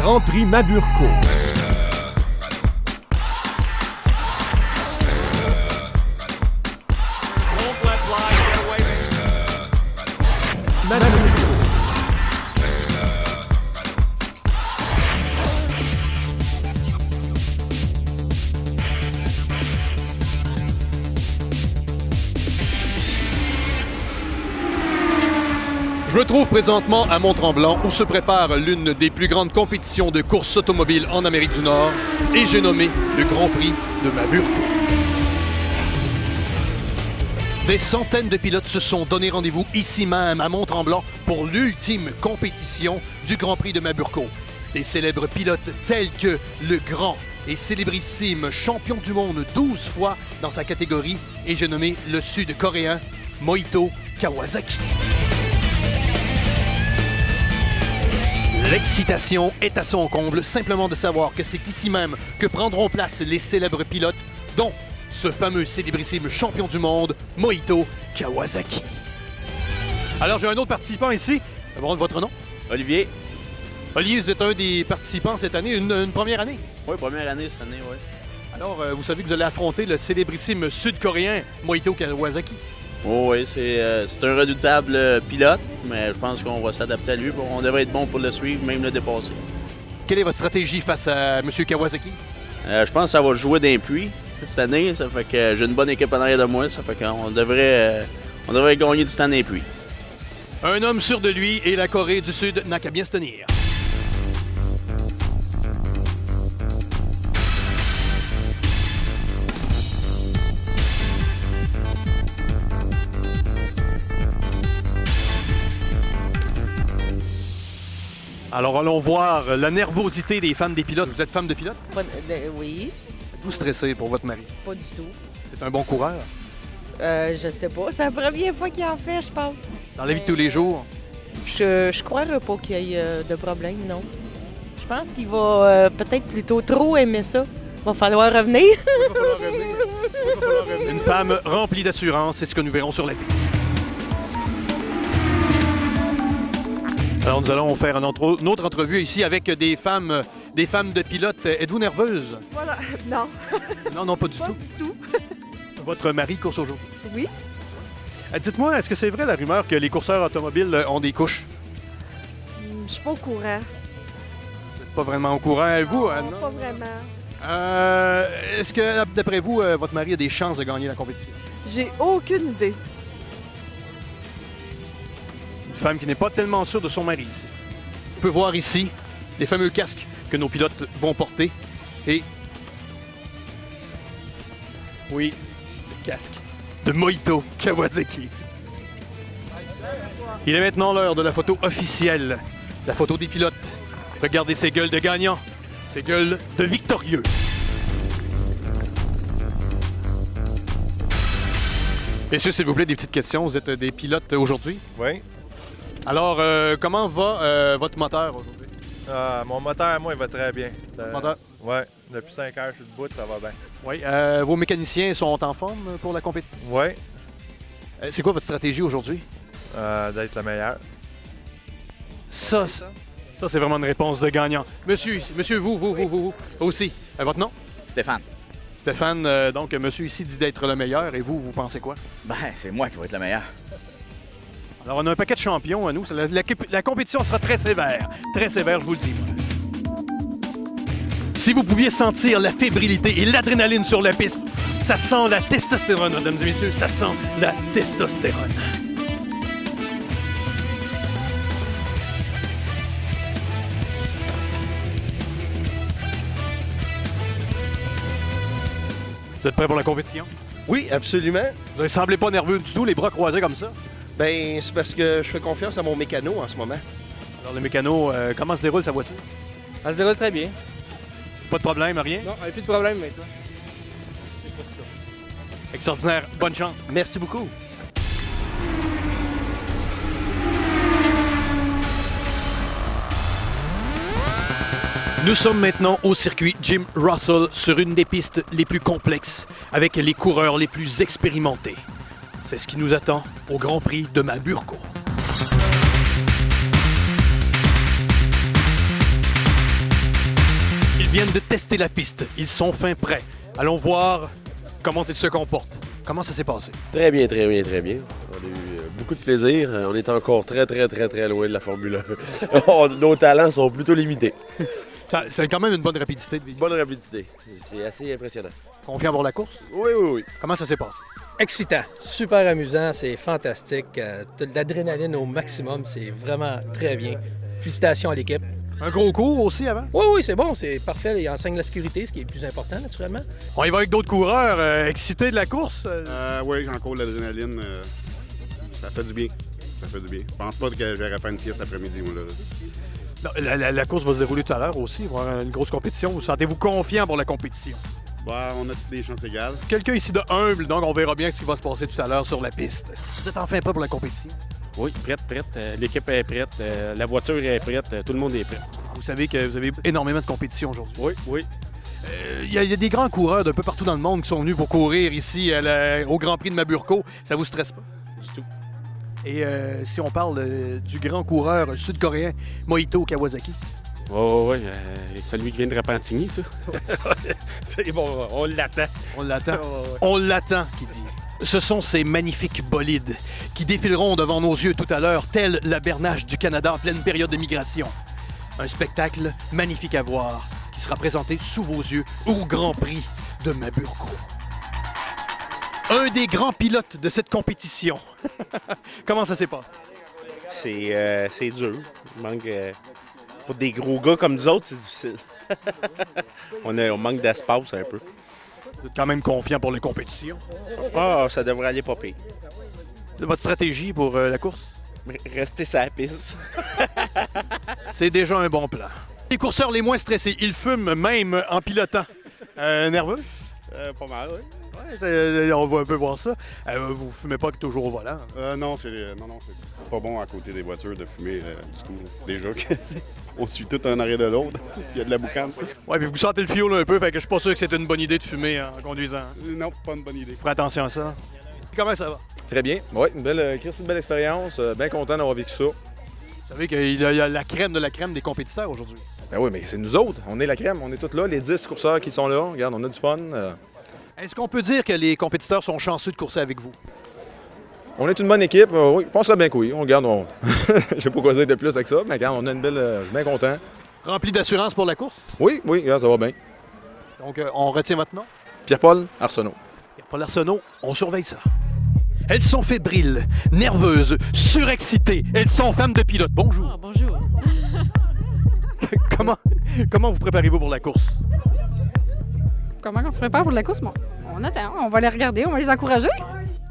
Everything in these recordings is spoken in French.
Grand Prix Maburco. Maburco. Je me trouve présentement à Mont-Tremblant où se prépare l'une des plus grandes compétitions de course automobile en Amérique du Nord et j'ai nommé le Grand Prix de Maburco. Des centaines de pilotes se sont donné rendez-vous ici même à Mont-Tremblant pour l'ultime compétition du Grand Prix de Maburco. Des célèbres pilotes tels que le grand et célébrissime champion du monde 12 fois dans sa catégorie et j'ai nommé le Sud-Coréen Mohito Kawasaki. L'excitation est à son comble, simplement de savoir que c'est ici même que prendront place les célèbres pilotes, dont ce fameux célébrissime champion du monde, Mohito Kawasaki. Alors, j'ai un autre participant ici. Votre nom? Olivier. Olivier, vous êtes un des participants cette année, une première année. Oui, première année cette année, oui. Alors, vous savez que vous allez affronter le célébrissime Sud-Coréen Mohito Kawasaki. Oh, oui, c'est un redoutable pilote, mais je pense qu'on va s'adapter à lui. On devrait être bon pour le suivre, même le dépasser. Quelle est votre stratégie face à M. Kawasaki? Je pense que ça va jouer d'un puits cette année. Ça fait que j'ai une bonne équipe en arrière de moi. Ça fait qu'on devrait gagner du temps d'un puits. Un homme sûr de lui et la Corée du Sud n'a qu'à bien se tenir. Alors, allons voir la nervosité des femmes des pilotes. Vous êtes femme de pilote? Oui, Êtes-vous stressée pour votre mari? pas du tout. C'est un bon coureur. Je sais pas. C'est la première fois qu'il en fait, je pense. Dans la vie de tous les jours. Je croirais pas qu'il y ait de problème, non. Je pense qu'il va peut-être plutôt trop aimer ça. Va falloir revenir. Une femme remplie d'assurance, c'est ce que nous verrons sur la piste. Alors, nous allons faire une autre entrevue ici avec des femmes de pilotes. Êtes-vous nerveuse? Voilà, non. Non, pas du Pas tout. du tout. Votre mari course aujourd'hui. Oui. Dites-moi, est-ce que c'est vrai la rumeur que les courseurs automobiles ont des couches? Je suis pas au courant. Vous n'êtes pas vraiment au courant, vous? Non, Non? pas vraiment. Est-ce que, d'après vous, votre mari a des chances de gagner la compétition? J'ai aucune idée. Une femme qui n'est pas tellement sûre de son mari ici. On peut voir ici les fameux casques que nos pilotes vont porter. Et oui, le casque de Mohito Kawasaki. Il est maintenant l'heure de la photo officielle, la photo des pilotes. Regardez ces gueules de gagnants, ces gueules de victorieux. Messieurs, s'il vous plaît, des petites questions. Vous êtes des pilotes aujourd'hui? Oui. Alors, comment va votre moteur aujourd'hui? Mon moteur, à moi, il va très bien. Moteur? Oui, depuis 5 heures, je suis debout, ça va bien. Oui. Vos mécaniciens sont en forme pour la compétition? Oui, C'est quoi votre stratégie aujourd'hui? d'être le meilleur. Ça, c'est vraiment une réponse de gagnant. Monsieur, vous aussi. Votre nom? Stéphane. Stéphane, donc, monsieur ici dit d'être le meilleur. Et vous pensez quoi? Ben, c'est moi qui vais être le meilleur. Alors, on a un paquet de champions à nous. La compétition sera très sévère. Très sévère, je vous le dis. Si vous pouviez sentir la fébrilité et l'adrénaline sur la piste, ça sent la testostérone, mesdames et messieurs. Ça sent la testostérone. Vous êtes prêts pour la compétition? Oui, absolument. Vous ne semblez pas nerveux du tout, les bras croisés comme ça. Ben, c'est parce que je fais confiance à mon mécano en ce moment. Alors, le mécano, comment se déroule sa voiture? Ça se déroule très bien. Pas de problème, rien? Non, il n'y a plus de problème maintenant. Extraordinaire. Bonne chance. Merci beaucoup. Nous sommes maintenant au circuit Jim Russell sur une des pistes les plus complexes avec les coureurs les plus expérimentés. C'est ce qui nous attend au Grand Prix de Maburco. viennent de tester la piste. Ils sont fin prêts. Allons voir comment ils se comportent. Comment ça s'est passé? Très bien, très bien, très bien. On a eu beaucoup de plaisir. On est encore très, très, très, très loin de la Formule 1. Nos talents sont plutôt limités. C'est quand même une bonne rapidité de vie. Bonne rapidité. C'est assez impressionnant. Confiant pour la course? Oui, oui, oui. Comment ça s'est passé? Excitant, super amusant, c'est fantastique. T'as de l'adrénaline au maximum, c'est vraiment très bien. Félicitations à l'équipe. Un gros cours aussi avant? Oui, c'est bon, c'est parfait. Ils enseignent la sécurité, ce qui est le plus important, naturellement. On y va avec d'autres coureurs excités de la course? Oui, encore l'adrénaline. Ça fait du bien. Ça fait du bien. Je pense pas que je vais faire une sieste après-midi, moi, là. Non, la course va se dérouler tout à l'heure aussi. Il va y avoir une grosse compétition. Vous sentez-vous confiant pour la compétition? Bah, on a toutes des chances égales. Quelqu'un ici de humble, donc on verra bien ce qui va se passer tout à l'heure sur la piste. Vous êtes enfin prêt pour la compétition? Oui, prête. L'équipe est prête. La voiture est prête. Tout le monde est prêt. Vous savez que vous avez énormément de compétition aujourd'hui. Oui. Il y a des grands coureurs d'un peu partout dans le monde qui sont venus pour courir ici au Grand Prix de Maburko. Ça vous stresse pas? Du tout. Et si on parle du grand coureur sud-coréen Mohito Kawasaki? Oui. Celui qui vient de Repentigny, ça. C'est bon, on l'attend. On l'attend. On l'attend, qui dit. Ce sont ces magnifiques bolides qui défileront devant nos yeux tout à l'heure, tel la bernache du Canada en pleine période de migration. Un spectacle magnifique à voir qui sera présenté sous vos yeux au Grand Prix de Maburko. Un des grands pilotes de cette compétition. Comment ça s'est passé? C'est dur. Il manque... Pour des gros gars comme nous autres, c'est difficile. on manque d'espace un peu. Vous êtes quand même confiant pour les compétitions? Ah, ça devrait aller pas pire. Votre stratégie pour la course? Rester sur la piste. C'est déjà un bon plan. Les courseurs les moins stressés, ils fument même en pilotant. Nerveux? Pas mal, oui. On va un peu voir ça. Vous fumez pas toujours au volant? Non, c'est pas bon à côté des voitures de fumer du tout. Déjà on suit tout un arrêt de l'autre. Il y a de la boucane. Ouais, puis vous sentez le fioul un peu, fait que je suis pas sûr que c'est une bonne idée de fumer en conduisant. Non, pas une bonne idée. Faites attention à ça. Comment ça va? Très bien. Oui, une belle expérience. Bien content d'avoir vécu ça. Vous savez qu'il y a la crème de la crème des compétiteurs aujourd'hui. Ben oui, mais c'est nous autres. On est la crème. On est tous là, les 10 courseurs qui sont là. Regarde, on a du fun. Est-ce qu'on peut dire que les compétiteurs sont chanceux de courser avec vous? On est une bonne équipe. Oui, je penserais bien que oui. On regarde, je sais pas quoi dire de plus avec ça, mais regarde, on a une belle... je suis bien content. Rempli d'assurance pour la course? Oui, regarde, ça va bien. Donc, on retient votre nom? Pierre-Paul Arsenault. Pierre-Paul Arsenault, on surveille ça. Elles sont fébriles, nerveuses, surexcitées. Elles sont femmes de pilote. Bonjour. Ah, bonjour. Comment vous préparez-vous pour la course? Comment on se prépare pour la course? Bon, on attend, on va les regarder, on va les encourager.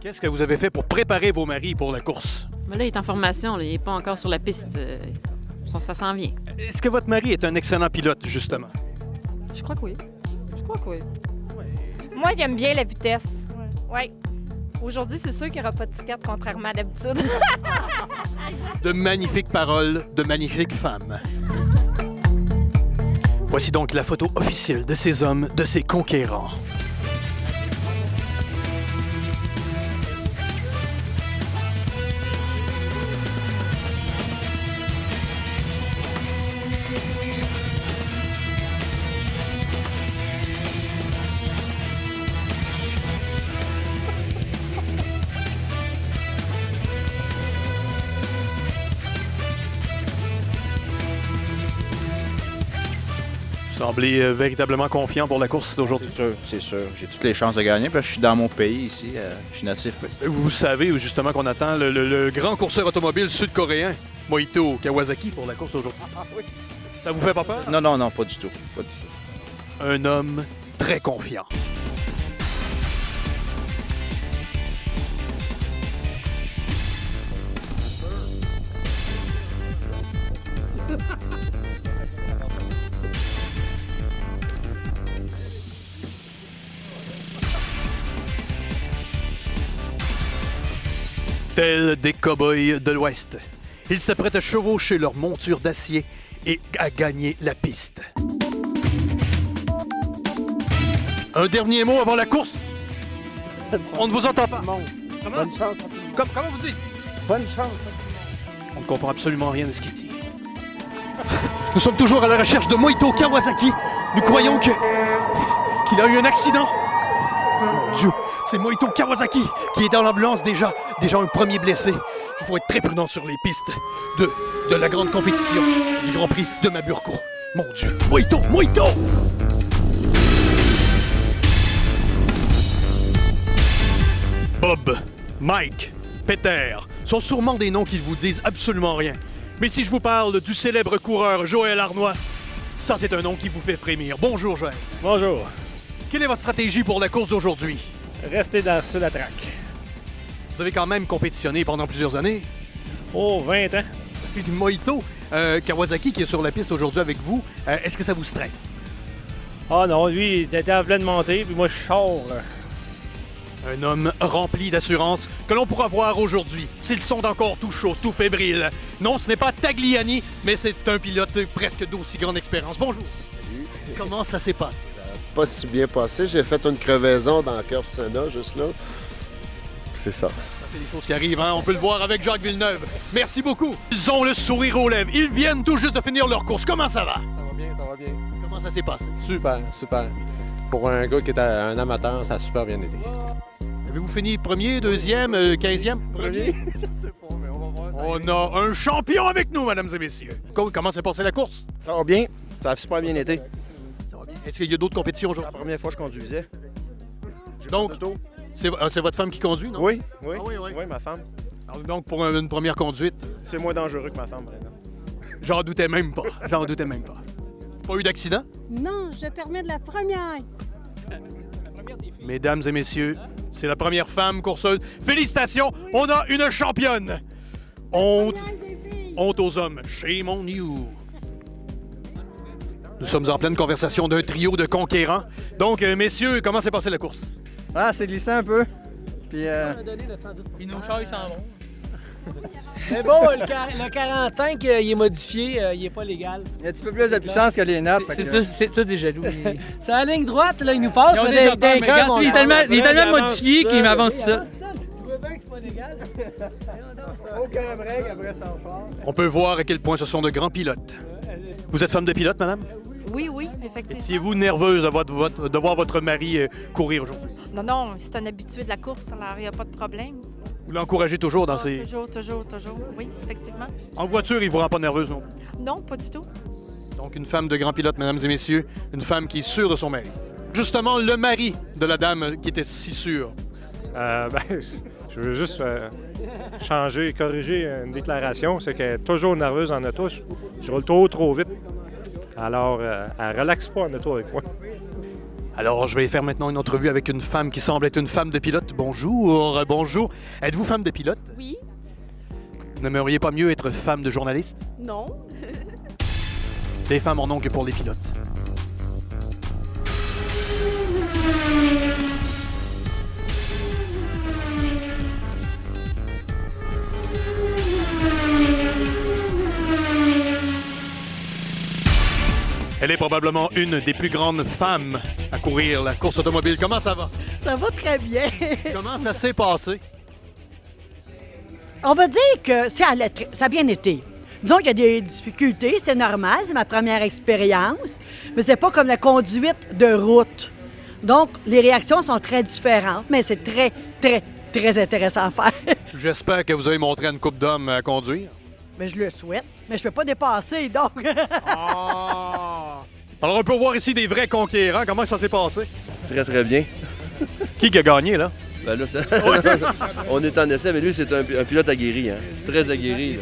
Qu'est-ce que vous avez fait pour préparer vos maris pour la course? Mais là, il est en formation, là, il n'est pas encore sur la piste. Ça s'en vient. Est-ce que votre mari est un excellent pilote, justement? Je crois que oui. Moi, j'aime bien la vitesse. Oui. Aujourd'hui, c'est sûr qu'il n'y aura pas de ticket, contrairement à d'habitude. De magnifiques paroles, de magnifiques femmes. Voici donc la photo officielle de ces hommes, de ces conquérants. Vous semblez véritablement confiant pour la course d'aujourd'hui. C'est sûr. J'ai toutes les chances de gagner parce que je suis dans mon pays ici. Je suis natif. Vous savez justement qu'on attend le grand courseur automobile sud-coréen, Mohito Kawasaki, pour la course aujourd'hui. Oui. Ça vous fait pas peur? Non, pas du tout. Pas du tout. Un homme très confiant. Tels des cow-boys de l'Ouest, ils s'apprêtent à chevaucher leur monture d'acier et à gagner la piste. Un dernier mot avant la course? On ne vous entend pas. Bonne chance. Comment vous dites? Bonne chance. On ne comprend absolument rien de ce qu'il dit. Nous sommes toujours à la recherche de Moito Kawasaki. Nous croyons qu'il a eu un accident. Mon Dieu, c'est Moito Kawasaki qui est dans l'ambulance déjà un premier blessé. Il faut être très prudent sur les pistes de la grande compétition du Grand Prix de Maburko. Mon Dieu, Moito! Bob, Mike, Peter sont sûrement des noms qui ne vous disent absolument rien. Mais si je vous parle du célèbre coureur Joël Arnois, ça c'est un nom qui vous fait frémir. Bonjour Joël. Bonjour. Quelle est votre stratégie pour la course d'aujourd'hui? Restez sur la track. Vous avez quand même compétitionné pendant plusieurs années. Oh, 20 ans. Puis Moito, Kawasaki qui est sur la piste aujourd'hui avec vous, est-ce que ça vous stresse? Ah non, lui, il était en pleine montée, puis moi je sors. Un homme rempli d'assurance que l'on pourra voir aujourd'hui. S'ils sont encore tout chauds, tout fébriles. Non, ce n'est pas Tagliani, mais c'est un pilote presque d'aussi grande expérience. Bonjour. Salut. Comment ça s'est passé? Ça n'a pas si bien passé. J'ai fait une crevaison dans la curve Senna, juste là. C'est ça. C'est des choses qui arrivent, hein? On peut le voir avec Jacques Villeneuve. Merci beaucoup. Ils ont le sourire aux lèvres. Ils viennent tout juste de finir leur course. Comment ça va? Ça va bien, ça va bien. Comment ça s'est passé? Super, super. Pour un gars qui est un amateur, ça a super bien été. Avez-vous fini premier, deuxième, 15e? Premier? Je sais pas, mais on va voir. On a un champion avec nous, mesdames et messieurs. Comment s'est passée la course? Ça va bien. Ça a super bien été. Ça va bien. Est-ce qu'il y a d'autres compétitions aujourd'hui? C'est la première fois que je conduisais. Donc, c'est votre femme qui conduit, non? Oui, ma femme. Alors, donc, pour une première conduite? C'est moins dangereux que ma femme, Brenda. J'en doutais même pas. Pas eu d'accident? Non, je termine la première. Mesdames et messieurs, c'est la première femme courseuse. Félicitations, on a une championne. Honte aux hommes. Shame on you. Nous sommes en pleine conversation d'un trio de conquérants. Donc, messieurs, comment s'est passée la course? Ah, c'est glissé un peu. Puis, Puis nos chars, ils s'en vont. Mais bon, le 45, il est modifié, il est pas légal. Il y a un petit peu plus de puissance que les notes. C'est tout des jaloux. C'est à la ligne droite, là, il nous passe, mais il est tellement modifié qu'il m'avance tout ça. Tu vois bien que c'est pas légal? Aucun break après son char. On peut voir à quel point ce sont de grands pilotes. Vous êtes femme de pilote, madame? Oui, effectivement. Étiez-vous nerveuse de voir votre mari courir aujourd'hui? Non, c'est un habitué de la course, alors il n'y a pas de problème. Vous l'encouragez toujours dans ses... Toujours. Oui, effectivement. En voiture, il ne vous rend pas nerveuse, non? Non, pas du tout. Donc, une femme de grand pilote, mesdames et messieurs, une femme qui est sûre de son mari. Justement, le mari de la dame qui était si sûre. Je veux juste changer, corriger une déclaration. C'est qu'elle est toujours nerveuse en auto. Je roule trop vite. Alors, elle relaxe pas en auto avec moi. Alors, je vais faire maintenant une entrevue avec une femme qui semble être une femme de pilote. Bonjour. Êtes-vous femme de pilote? Oui. N'aimeriez pas mieux être femme de journaliste? Non. Les femmes en ont que pour les pilotes. Elle est probablement une des plus grandes femmes à courir la course automobile. Comment ça va? Ça va très bien. Comment ça s'est passé? On va dire que ça a bien été. Disons qu'il y a des difficultés, c'est normal, c'est ma première expérience, mais c'est pas comme la conduite de route. Donc, les réactions sont très différentes, mais c'est très intéressant à faire. J'espère que vous avez montré à une couple d'hommes à conduire. Mais je le souhaite, mais je peux pas dépasser, donc... Alors, on peut voir ici des vrais conquérants. Comment ça s'est passé? Très bien. Qui a gagné, là? Ben là, on est en essai, mais lui, c'est un pilote aguerri, hein? Très aguerri.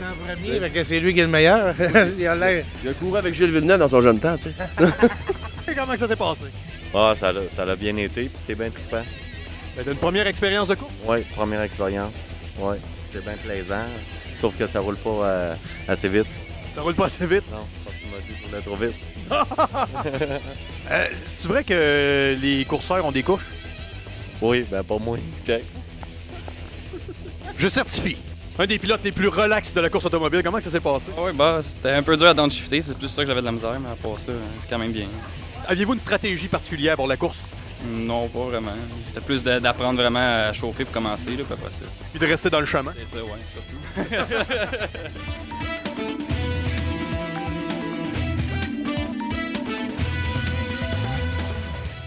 C'est lui qui est le meilleur. Il a couru avec Gilles Villeneuve dans son jeune temps, tu sais. Comment ça s'est passé? Ah, ça l'a bien été, puis c'est bien trippant. T'as une première expérience de course? Oui, première expérience. Oui, c'est bien plaisant, sauf que ça roule pas assez vite. Ça roule pas assez vite? Non, parce qu'il m'a dit qu'il roulait trop vite. C'est vrai que les courseurs ont des couches? Oui, ben pas moi. Okay. Je certifie. Un des pilotes les plus relax de la course automobile. Comment ça s'est passé? Oui, c'était un peu dur à downshifter. C'est plus ça que j'avais de la misère, mais à part ça, c'est quand même bien. Aviez-vous une stratégie particulière pour la course? Non, pas vraiment. C'était plus d'apprendre vraiment à chauffer pour commencer, là, puis après ça. Puis de rester dans le chemin? C'est ça, oui, surtout.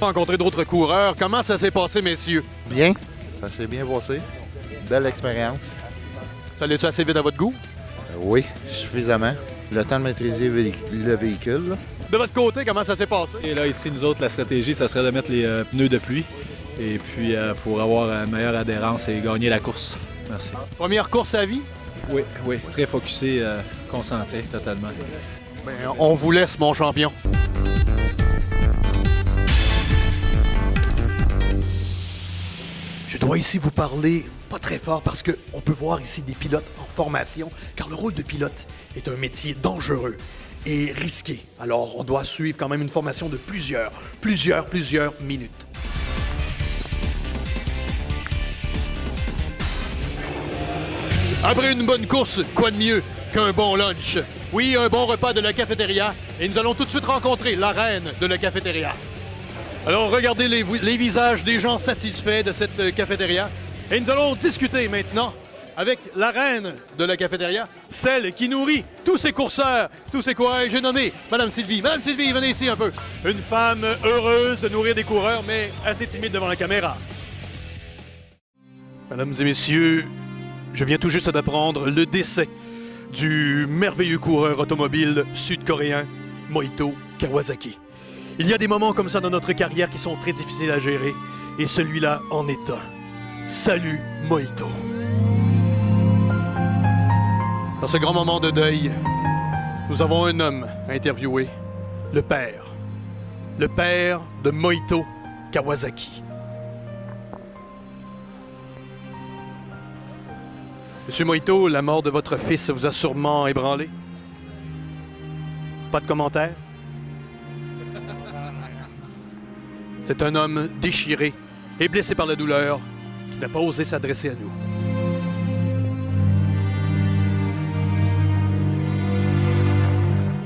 rencontré d'autres coureurs. Comment ça s'est passé, messieurs? Bien, ça s'est bien passé. Belle expérience. Ça allait-tu assez vite à votre goût? Oui, suffisamment. Le temps de maîtriser le véhicule. Là. De votre côté, comment ça s'est passé? Et là, ici, nous autres, la stratégie, ça serait de mettre les pneus de pluie. Et puis, pour avoir une meilleure adhérence et gagner la course. Merci. Première course à vie? Oui, oui. Très focusé, concentré, totalement. Ben, on vous laisse, mon champion. Je dois ici vous parler pas très fort parce qu'on peut voir ici des pilotes en formation, car le rôle de pilote est un métier dangereux et risqué. Alors, on doit suivre quand même une formation de plusieurs minutes. Après une bonne course, quoi de mieux qu'un bon lunch? Oui, un bon repas de la cafétéria. Et nous allons tout de suite rencontrer la reine de la cafétéria. Alors, regardez les visages des gens satisfaits de cette cafétéria. Et nous allons discuter maintenant avec la reine de la cafétéria, celle qui nourrit tous ces courseurs, tous ces coureurs. J'ai nommé Madame Sylvie. Madame Sylvie, venez ici un peu. Une femme heureuse de nourrir des coureurs, mais assez timide devant la caméra. Mesdames et messieurs, je viens tout juste d'apprendre le décès du merveilleux coureur automobile sud-coréen Moito Kawasaki. Il y a des moments comme ça dans notre carrière qui sont très difficiles à gérer, et celui-là en est un. Salut Moito. Dans ce grand moment de deuil, nous avons un homme à interviewer, le père de Moito Kawasaki. Monsieur Moito, la mort de votre fils vous a sûrement ébranlé. Pas de commentaire? C'est un homme déchiré et blessé par la douleur qui n'a pas osé s'adresser à nous.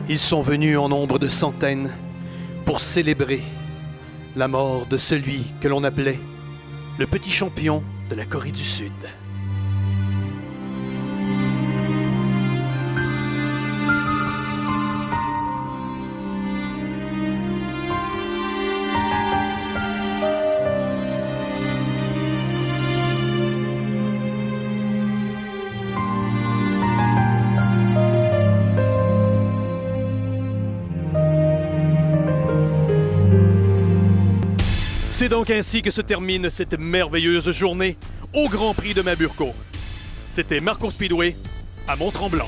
Ils sont venus en nombre de centaines pour célébrer la mort de celui que l'on appelait le petit champion de la Corée du Sud. C'est donc ainsi que se termine cette merveilleuse journée au Grand Prix de Maburko. C'était Marco Speedway à Mont-Tremblant.